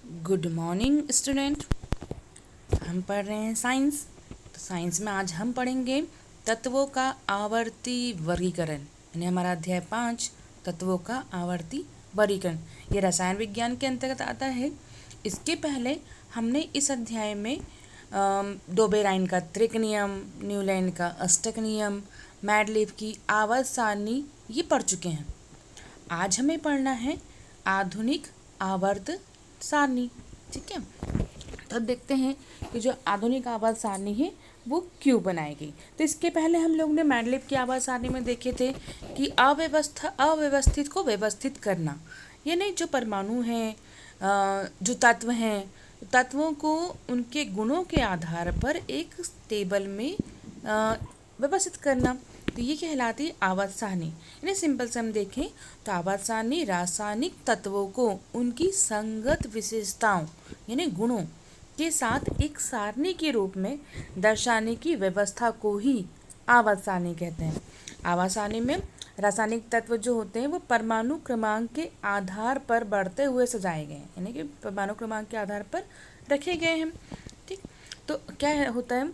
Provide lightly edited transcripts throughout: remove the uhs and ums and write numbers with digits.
Good morning student. हम पढ़ रहे हैं साइंस। तो साइंस में आज हम पढ़ेंगे तत्वों का आवर्ती वर्गीकरण, यानी हमारा अध्याय 5 तत्वों का आवर्ती वर्गीकरण। ये रसायन विज्ञान के अंतर्गत आता है। इसके पहले हमने इस अध्याय में डोबेराइन का त्रिक नियम, न्यूलैंड का अष्टक नियम, मैडलिव की आवर्त सारणी ये पढ़ चुके हैं। आज हमें पढ़ना है आधुनिक आवर्त सारणी। ठीक है, तो अब देखते हैं कि जो आधुनिक आवर्त सारणी है वो क्यों बनाई गई। तो इसके पहले हम लोग ने मैडलिव की आवर्त सारणी में देखे थे कि अव्यवस्थित को व्यवस्थित करना, यानी जो परमाणु हैं, जो तत्व हैं, तत्वों को उनके गुणों के आधार पर एक टेबल में व्यवस्थित करना। तो ये कहलाती है आवर्त सारणी। यानी सिंपल से हम देखें तो आवर्त सारणी रासायनिक तत्वों को उनकी संगत विशेषताओं यानी गुणों के साथ एक सारणी के रूप में दर्शाने की व्यवस्था को ही आवर्त सारणी कहते हैं। आवर्त सारणी में रासायनिक तत्व जो होते हैं वो परमाणु क्रमांक के आधार पर बढ़ते हुए सजाए गए हैं, यानी कि परमाणु क्रमांक के आधार पर रखे गए हैं। ठीक, तो क्या होता है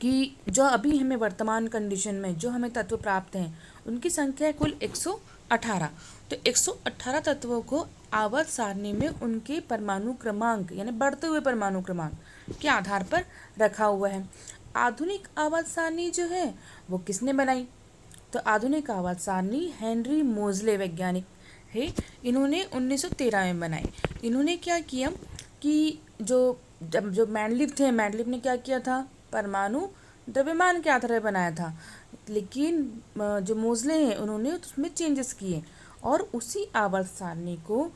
कि जो अभी हमें वर्तमान कंडीशन में जो हमें तत्व प्राप्त हैं उनकी संख्या है कुल 118। तो 118 तत्वों को आवर्त सारणी में उनके परमाणु क्रमांक यानी बढ़ते हुए परमाणु क्रमांक के आधार पर रखा हुआ है। आधुनिक आवर्त सारणी जो है वो किसने बनाई? तो आधुनिक आवर्त सारणी हेनरी मोजले वैज्ञानिक है, इन्होंने 1913 में बनाई। इन्होंने क्या किया कि जो मैंडलिव ने क्या किया था, परमाणु द्रव्यमान के आधार पर बनाया था, लेकिन जो मोजले हैं उन्होंने उसमें चेंजेस किए और उसी आवर्त सारणी को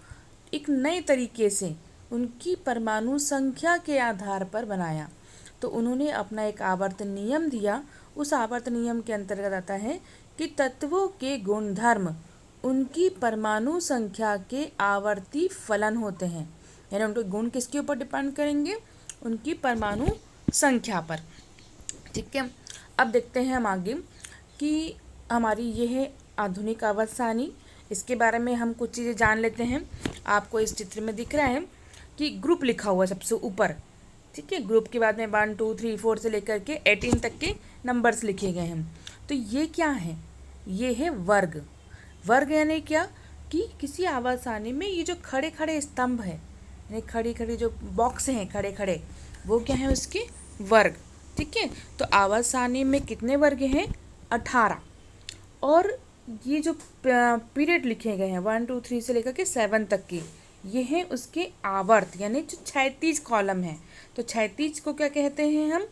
एक नए तरीके से उनकी परमाणु संख्या के आधार पर बनाया। तो उन्होंने अपना एक आवर्त नियम दिया। उस आवर्त नियम के अंतर्गत आता है कि तत्वों के गुणधर्म उनकी परमाणु संख्या के आवर्ती फलन होते हैं, यानी उनके गुण किसके ऊपर डिपेंड करेंगे? उनकी परमाणु संख्या पर। ठीक है, अब देखते हैं हम आगे कि हमारी ये है आधुनिक आवर्त सारणी। इसके बारे में हम कुछ चीज़ें जान लेते हैं। आपको इस चित्र में दिख रहा है कि ग्रुप लिखा हुआ है सबसे ऊपर। ठीक है, ग्रुप के बाद में 1 2 3 4 से लेकर के 18 तक के नंबर्स लिखे गए हैं। तो ये क्या है? ये है वर्ग। वर्ग यानी क्या कि किसी आवर्त सारणी में ये जो खड़े खड़े स्तंभ है, यानी खड़ी खड़ी जो बॉक्स हैं खड़े खड़े, वो क्या है? उसके वर्ग। ठीक है, तो आवर्त सारणी में कितने वर्ग हैं? 18। और ये जो पीरियड लिखे गए हैं 1 2 3 से लेकर के 7 तक की, ये हैं उसके आवर्त, यानी जो 36 कॉलम है। तो 36 को क्या कहते हैं हम?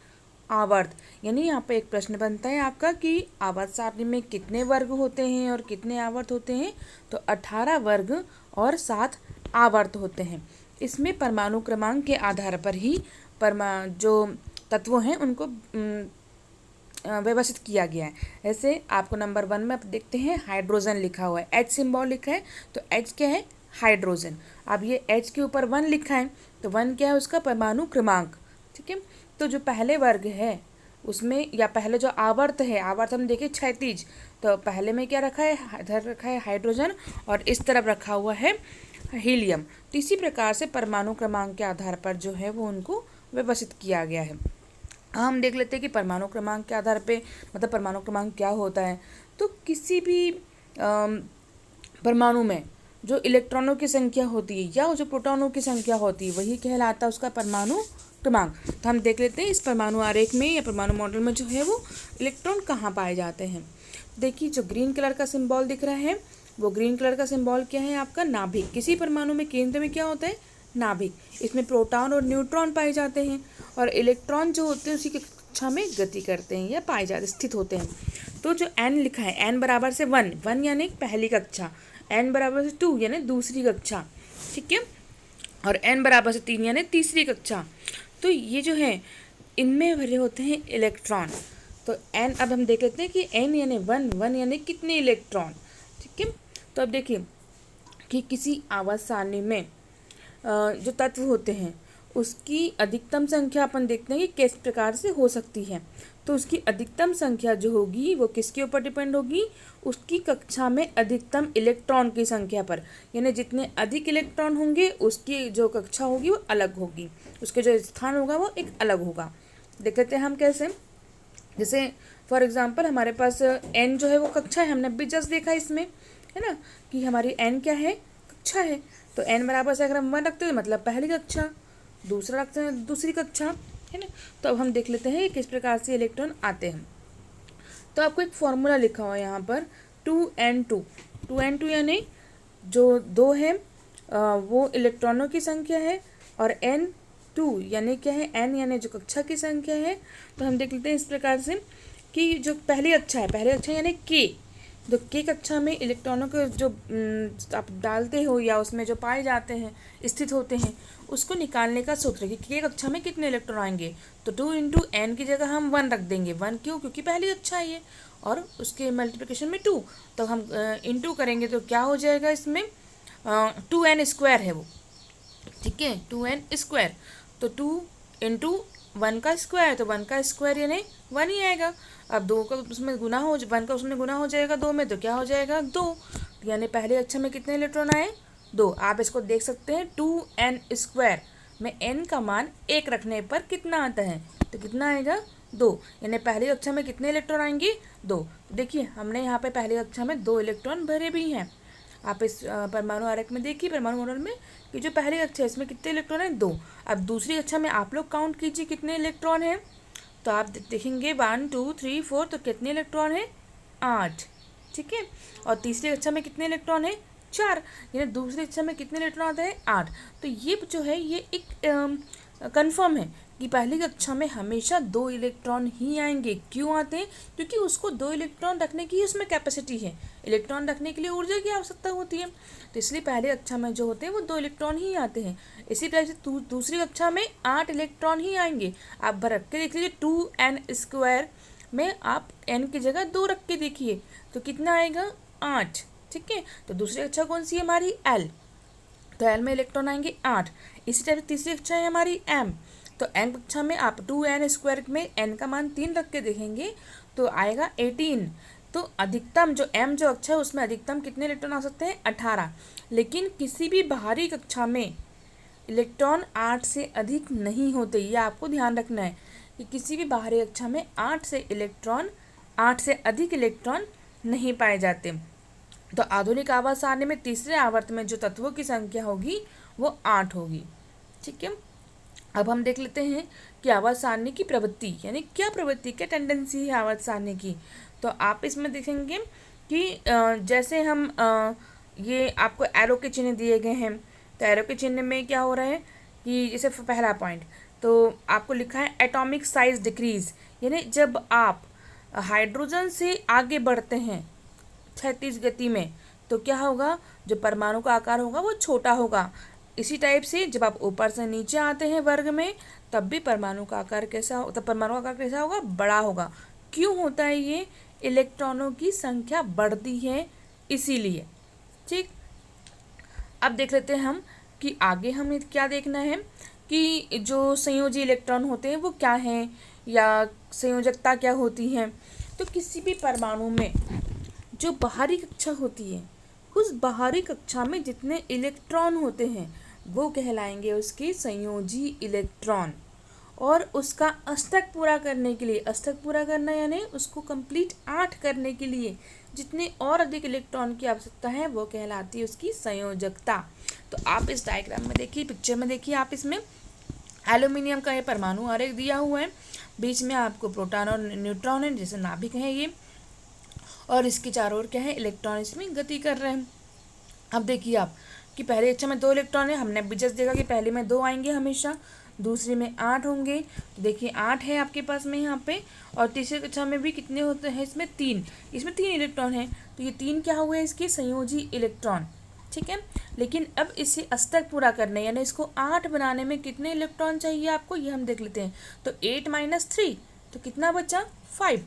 आवर्त। यानी यहाँ पे एक प्रश्न बनता है आपका कि आवर्त सारणी में कितने वर्ग होते हैं और कितने आवर्त होते हैं? तो 18 वर्ग और 7 आवर्त होते हैं। इसमें परमाणु क्रमांक के आधार पर ही जो तत्व हैं उनको व्यवस्थित किया गया है। ऐसे आपको नंबर 1 में आप देखते हैं हाइड्रोजन लिखा हुआ है, H सिंबल लिखा है, तो H क्या है? हाइड्रोजन। अब ये H के ऊपर 1 लिखा है, तो 1 क्या है? उसका परमाणु क्रमांक। ठीक है, तो जो पहले वर्ग है उसमें या पहले जो आवर्त है, आवर्त हम देखें 36, तो पहले में क्या रखा है? इधर रखा है हाइड्रोजन और इस तरफ रखा हुआ है हीलियम। तो इसी प्रकार से परमाणु क्रमांक के आधार पर जो है वो उनको व्यवस्थित किया गया है। हम देख लेते हैं कि परमाणु क्रमांक के आधार पे मतलब परमाणु क्रमांक क्या होता है। तो किसी भी परमाणु में जो इलेक्ट्रॉनों की संख्या होती है या जो प्रोटॉनों की संख्या होती है वही कहलाता है उसका परमाणु क्रमांक। तो हम देख लेते हैं इस परमाणु आरेख में या परमाणु मॉडल में जो है वो इलेक्ट्रॉन कहाँ पाए जाते हैं। देखिए, जो ग्रीन कलर का सिंबल दिख रहा है वो ग्रीन कलर का सिंबल क्या है? आपका नाभिक। किसी परमाणु में केंद्र में क्या होता है? नाभिक। इसमें प्रोटॉन और न्यूट्रॉन पाए जाते हैं और इलेक्ट्रॉन जो होते हैं उसी की कक्षा में गति करते हैं या पाए जाते स्थित होते हैं। तो जो n लिखा है, n बराबर से 1 यानी पहली कक्षा, n बराबर से 2 यानी दूसरी कक्षा। ठीक है, और n बराबर से 3 यानी तीसरी कक्षा। तो ये जो है इनमें भरे होते हैं इलेक्ट्रॉन। तो n अब हम देख लेते हैं कि n यानी 1 यानी कितने इलेक्ट्रॉन। ठीक है, तो अब देखिए कि किसी आवर्त सारणी में जो तत्व होते हैं उसकी अधिकतम संख्या अपन देखते हैं कि किस प्रकार से हो सकती है। तो उसकी अधिकतम संख्या जो होगी वो किसके ऊपर डिपेंड होगी, उसकी कक्षा में अधिकतम इलेक्ट्रॉन की संख्या पर। यानी जितने अधिक इलेक्ट्रॉन होंगे उसकी जो कक्षा होगी वो अलग होगी, उसके जो स्थान होगा वो एक अलग होगा। देख लेते हैं हम कैसे। जैसे फॉर एग्जाम्पल हमारे पास n जो है वो कक्षा है, हमने अभी जस्ट देखा इसमें, है ना, कि हमारी n क्या है, कक्षा है। तो n बराबर से अगर हम 1 रखते हैं मतलब पहली कक्षा, दूसरा रखते हैं दूसरी कक्षा, है ना। तो अब हम देख लेते हैं किस प्रकार से इलेक्ट्रॉन आते हैं। तो आपको एक फॉर्मूला लिखा हुआ है यहाँ पर 2n2। 2n2 यानी जो 2 है वो इलेक्ट्रॉनों की संख्या है, और n2 यानी क्या है, n यानी जो कक्षा की संख्या है। तो हम देख लेते हैं इस प्रकार से कि जो पहली कक्षा है, पहली कक्षा यानी k, जो k कक्षा में इलेक्ट्रॉनों को जो आप डालते हो या उसमें जो पाए जाते हैं, स्थित होते हैं, उसको निकालने का सूत्र है कि k कक्षा में कितने इलेक्ट्रॉन आएंगे। तो 2 इंटू एन की जगह हम 1 रख देंगे। 1 क्यों, क्योंकि पहली कक्षा है ये, और उसके मल्टीप्लिकेशन में 2, तो हम इंटू करेंगे तो क्या हो जाएगा इसमें, 2n स्क्वायर है वो, ठीक है, 2n स्क्वायर। तो 2 इंटू 1 का स्क्वायर, तो 1 का स्क्वायर यानी 1 ही आएगा। अब 2 का उसमें गुना हो, 1 का उसमें गुना हो जाएगा 2 में, तो क्या हो जाएगा 2। यानी पहले कक्षा में कितने इलेक्ट्रॉन आए, 2। आप इसको देख सकते हैं 2n स्क्वायर में n का मान 1 रखने पर कितना आता है, तो कितना आएगा 2। यानी पहली कक्षा में कितने इलेक्ट्रॉन आएंगे, 2। देखिए हमने यहाँ पे पहली कक्षा में 2 इलेक्ट्रॉन भरे भी हैं। आप इस परमाणु आरेख में देखिए, परमाणु मॉडल में, कि जो पहली कक्षा है इसमें कितने इलेक्ट्रॉन हैं, 2। अब दूसरी कक्षा में आप लोग काउंट कीजिए कितने इलेक्ट्रॉन हैं। तो आप देखेंगे 1 2 3 4, तो कितने इलेक्ट्रॉन हैं, 8, ठीक है। और तीसरी कक्षा में कितने इलेक्ट्रॉन हैं, 4। यानी दूसरी कक्षा में कितने इलेक्ट्रॉन आते हैं, 8। तो ये जो है ये एक कंफर्म है कि पहली कक्षा में हमेशा 2 इलेक्ट्रॉन ही आएंगे। क्यों आते हैं, क्योंकि उसको 2 इलेक्ट्रॉन रखने की उसमें कैपेसिटी है, इलेक्ट्रॉन रखने के लिए ऊर्जा की आवश्यकता होती है। तो इसलिए पहली कक्षा में जो होते हैं वो 2 इलेक्ट्रॉन ही आते हैं। इसी तरह से दूसरी कक्षा में 8 इलेक्ट्रॉन ही आएंगे। आप भर रख के देख लीजिए, 2n स्क्वायर में आप n की जगह 2 रख के देखिए तो कितना आएगा, 8, ठीक है। तो दूसरी कक्षा कौन सी है हमारी, l, तो l में इलेक्ट्रॉन आएंगे 8। इसी तरह तीसरी कक्षा है हमारी m, तो n कक्षा में आप 2n स्क्वायर में n का मान 3 रख के देखेंगे तो आएगा 18। तो अधिकतम जो m जो कक्षा है उसमें अधिकतम कितने इलेक्ट्रॉन आ सकते हैं, 18। लेकिन किसी भी बाहरी कक्षा में इलेक्ट्रॉन 8 से अधिक नहीं होते। ये आपको ध्यान रखना है कि किसी भी बाहरी कक्षा में 8 से अधिक इलेक्ट्रॉन नहीं पाए जाते। तो आधुनिक आवर्त सारणी में तीसरे आवर्त में जो तत्वों की संख्या होगी वो 8 होगी, ठीक है। अब हम देख लेते हैं कि आवर्त सारणी की प्रवृत्ति, यानी क्या प्रवृत्ति, क्या टेंडेंसी है आवर्त सारणी की। तो आप इसमें देखेंगे कि जैसे हम ये आपको एरो के चिन्ह दिए गए हैं, तो एरो के चिन्ह में क्या हो रहा है कि जैसे पहला पॉइंट तो आपको लिखा है एटॉमिक साइज डिक्रीज, यानी जब आप हाइड्रोजन से आगे बढ़ते हैं 36 गति में तो क्या होगा, जो परमाणु का आकार होगा वो छोटा होगा। इसी टाइप से जब आप ऊपर से नीचे आते हैं वर्ग में तब भी परमाणु का आकार कैसा हो, तब परमाणु का आकार कैसा होगा, बड़ा होगा। क्यों होता है ये, इलेक्ट्रॉनों की संख्या बढ़ती है इसीलिए, ठीक। अब देख लेते हैं हम कि आगे हमें क्या देखना है कि जो संयोजी इलेक्ट्रॉन होते हैं वो क्या हैं या संयोजकता क्या होती है। तो किसी भी परमाणु में जो बाहरी कक्षा होती है उस बाहरी कक्षा में जितने इलेक्ट्रॉन होते हैं वो कहलाएंगे उसके संयोजी इलेक्ट्रॉन। और उसका अष्टक पूरा करने के लिए, अष्टक पूरा करना यानी उसको कंप्लीट 8 करने के लिए जितने और अधिक इलेक्ट्रॉन की आवश्यकता है वो कहलाती है उसकी संयोजकता। तो आप इस डायग्राम में देखिए, पिक्चर में देखिए, आप इसमें एल्यूमिनियम का ये परमाणु आरेख दिया हुआ है, बीच में आपको प्रोटॉन और न्यूट्रॉन है जैसे नाभिक है ये, और इसके चारों ओर क्या है, इलेक्ट्रॉन इसमें गति कर रहे हैं। अब देखिए आप कि पहले कक्षा में 2 इलेक्ट्रॉन है, हमने अभी जस्ट देखा कि पहले में 2 आएंगे हमेशा, दूसरे में 8 होंगे। तो देखिए 8 है आपके पास में यहाँ पे, और तीसरी कक्षा में भी कितने होते हैं, इसमें 3, इसमें 3 इलेक्ट्रॉन है। तो ये 3 क्या हुए इसके संयोजी इलेक्ट्रॉन, ठीक है। लेकिन अब इसे अष्टक पूरा करने यानी इसको 8 बनाने में कितने इलेक्ट्रॉन चाहिए आपको, ये हम देख लेते हैं। तो 8 - 3 तो कितना बचा, 5।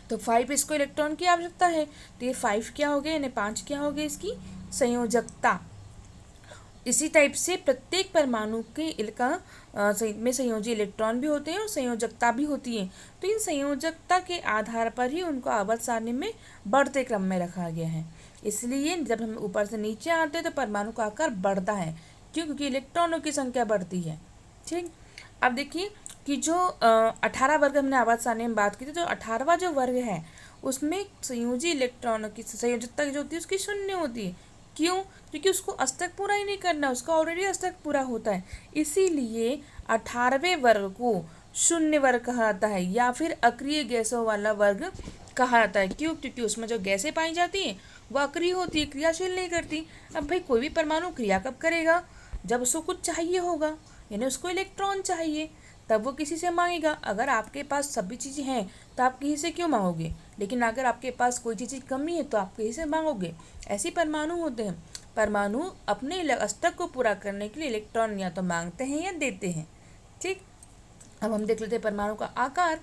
तो 5 इसको इलेक्ट्रॉन की आवश्यकता है, तो ये 5 क्या हो गए, यानी 5 क्या हो गए इसकी संयोजकता। इसी टाइप से प्रत्येक परमाणु में संयोजी इलेक्ट्रॉन भी होते हैं और संयोजकता भी होती है। तो इन संयोजकता के आधार पर ही उनको आवर्त सारणी में बढ़ते क्रम में रखा गया है। इसलिए जब हम ऊपर से नीचे आते हैं तो परमाणु का आकार बढ़ता है। क्यों? क्योंकि इलेक्ट्रॉनों की संख्या बढ़ती है। ठीक, अब देखिए कि जो 18 वर्ग हमने आवर्त सारणी में बात की थी, तो 18वां जो वर्ग है उसमें संयोजी इलेक्ट्रॉनों की संयोजकता जो होती है उसकी शून्य होती है। क्यों? क्योंकि उसको अष्टक पूरा ही नहीं करना, उसका ऑलरेडी अष्टक पूरा होता है। इसीलिए 18वें वर्ग को शून्य वर्ग कहा जाता है या फिर अक्रिय गैसों वाला वर्ग कहा जाता है। क्यों? क्योंकि उसमें जो गैसें पाई जाती हैं वह अक्रिय होती है, क्रियाशील नहीं करती। अब भाई कोई भी परमाणु क्रिया कब करेगा? जब उसको कुछ चाहिए होगा, यानी उसको इलेक्ट्रॉन चाहिए, तब वो किसी से मांगेगा। अगर आपके पास सभी चीज़ें हैं तो आप किसी से क्यों मांगोगे? लेकिन अगर आपके पास कोई चीज़ की कमी है तो आप किसी से मांगोगे। ऐसे परमाणु होते हैं। परमाणु अपने अष्टक को पूरा करने के लिए इलेक्ट्रॉन या तो मांगते हैं या देते हैं। ठीक, अब हम देख लेते हैं परमाणु का आकार।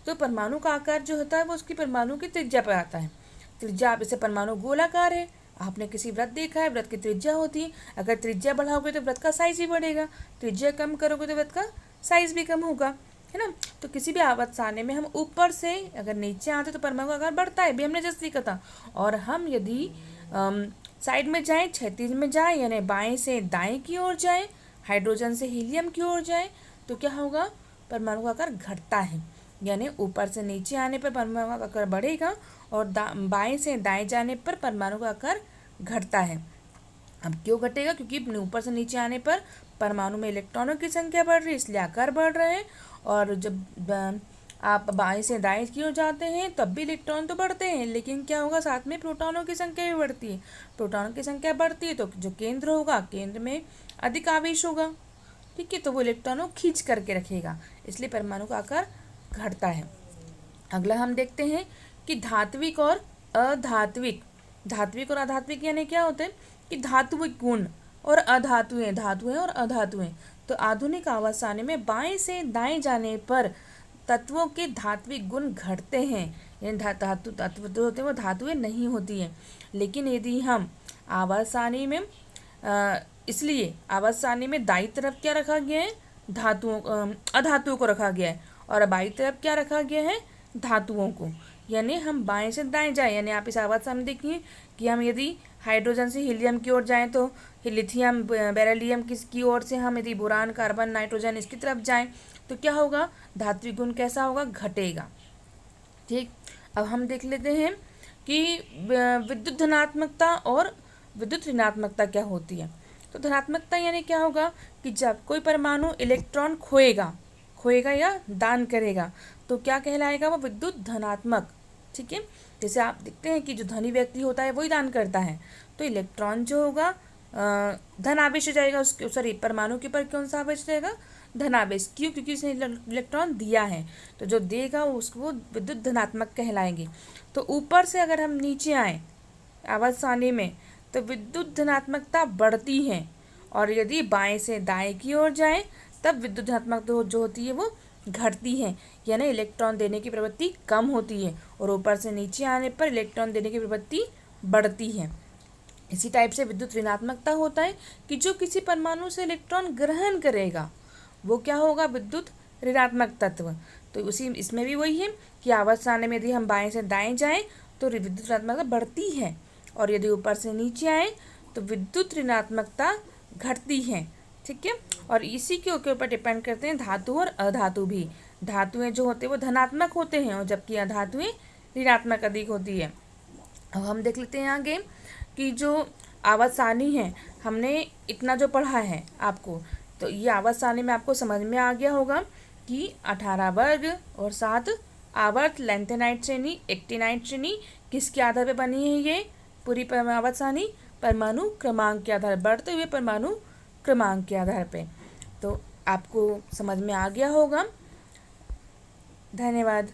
तो परमाणु का आकार जो होता है वो उसकी परमाणु की त्रिज्या पर आता है। त्रिज्या, आप जैसे परमाणु गोलाकार है, आपने किसी वृत्त देखा है, वृत्त की त्रिज्या होती है। अगर त्रिज्या बढ़ाओगे तो वृत्त का साइज भी बढ़ेगा, त्रिज्या कम करोगे तो वृत्त का साइज भी कम होगा, है ना। तो किसी भी आवर्त सारणी में हम ऊपर से अगर नीचे आते तो परमाणु का आकार बढ़ता है, भी हमने जस्ट सीखा था। और हम यदि साइड में जाएं, क्षैतिज में जाएं, यानी बाएं से दाएं की ओर जाएं, हाइड्रोजन से हीलियम की ओर जाएं, तो क्या होगा? परमाणु का आकार घटता है। यानी ऊपर से नीचे आने पर परमाणु का आकार बढ़ेगा और बाएं से दाएं जाने पर परमाणु का आकार घटता है। अब क्यों घटेगा? क्योंकि ऊपर से नीचे आने पर परमाणु में इलेक्ट्रॉनों की संख्या बढ़ रही है, इसलिए आकार बढ़ रहे हैं। और जब आप बाएं से दाएं की ओर जाते हैं तब भी इलेक्ट्रॉन तो बढ़ते हैं, लेकिन क्या होगा? साथ में प्रोटॉनों की संख्या भी बढ़ती है। प्रोटॉनों की संख्या बढ़ती है तो जो केंद्र होगा, केंद्र में अधिक आवेश होगा, ठीक है, तो वो इलेक्ट्रॉनों खींच करके रखेगा, इसलिए परमाणु का आकार घटता है। अगला हम देखते हैं कि धात्विक और अधात्विक। धात्विक और अधात्विक यानी क्या होते हैं कि धात्विक गुण और अधातुएं, धातुएं और अधातुएं। तो आधुनिक आवर्त सारणी में बाएं से दाएं जाने पर तत्वों के धात्विक गुण घटते हैं, यानी धातु तत्व जो होते हैं वो धातुएं नहीं होती हैं। लेकिन यदि हम आवर्त सारणी में इसलिए आवर्त सारणी में दाईं तरफ क्या रखा गया है? अधातुओं को रखा गया है, और बाईं तरफ क्या रखा गया है? धातुओं को। यानी हम बाएं से दाएं जाएं, यानी आप इस आवर्त सारणी देखिए कि हम यदि हाइड्रोजन से हीलियम की ओर जाएं तो लिथियम बेरिलियम किसकी ओर से, हम यदि बोरान कार्बन नाइट्रोजन इसकी तरफ जाएं तो क्या होगा? धात्विक गुण कैसा होगा? घटेगा। ठीक, अब हम देख लेते हैं कि विद्युत धनात्मकता और विद्युत ऋणात्मकता क्या होती है। तो धनात्मकता यानी क्या होगा कि जब कोई परमाणु इलेक्ट्रॉन खोएगा या दान करेगा तो क्या कहलाएगा? वो विद्युत धनात्मक। ठीक है, जैसे आप देखते हैं कि जो धनी व्यक्ति होता है वही दान करता है, तो इलेक्ट्रॉन जो होगा धन आवेश हो जाएगा उसके, सॉरी, परमाणु के ऊपर कौन सा आवेश रहेगा? धन आवेश। क्यों? क्योंकि उसने इलेक्ट्रॉन दिया है, तो जो देगा उसको विद्युत धनात्मक कहलाएंगे। तो ऊपर से अगर हम नीचे आए आवर्त सारणी में तो विद्युत धनात्मकता बढ़ती है, और यदि बाएं से दाएं की ओर जाएं तब विद्युत धनात्मकता जो होती है वो घटती है, यानी इलेक्ट्रॉन देने की प्रवृत्ति कम होती है, और ऊपर से नीचे आने पर इलेक्ट्रॉन देने की प्रवृत्ति बढ़ती है। इसी टाइप से विद्युत ऋणात्मकता होता है कि जो किसी परमाणु से इलेक्ट्रॉन ग्रहण करेगा वो क्या होगा? विद्युत ऋणात्मक तत्व। तो उसी इसमें भी वही है कि आवर्त सारणी में यदि हम बाएं से दाएं जाएं तो विद्युत ऋणात्मकता बढ़ती है, और यदि ऊपर से नीचे आए तो विद्युत ऋणात्मकता घटती है। ठीक है, और इसी के ऊपर डिपेंड करते हैं धातु और अधातु भी। धातुएं जो होते हैं वो धनात्मक होते हैं और जबकि अधातुएं ऋणात्मक अधिक होती है। अब हम देख लेते हैं आगे कि जो आवर्त सारणी है, हमने इतना जो पढ़ा है आपको, तो ये आवर्त सारणी में आपको समझ में आ गया होगा कि 18 वर्ग और 7 आवर्त लेंथेनाइट श्रेणी, एक्टिनाइट श्रेणी किसके आधार पर बनी है? ये पूरी आवर्त सारणी परमाणु क्रमांक के आधार, बढ़ते हुए परमाणु क्रमांक के आधार पे। तो आपको समझ में आ गया होगा। धन्यवाद।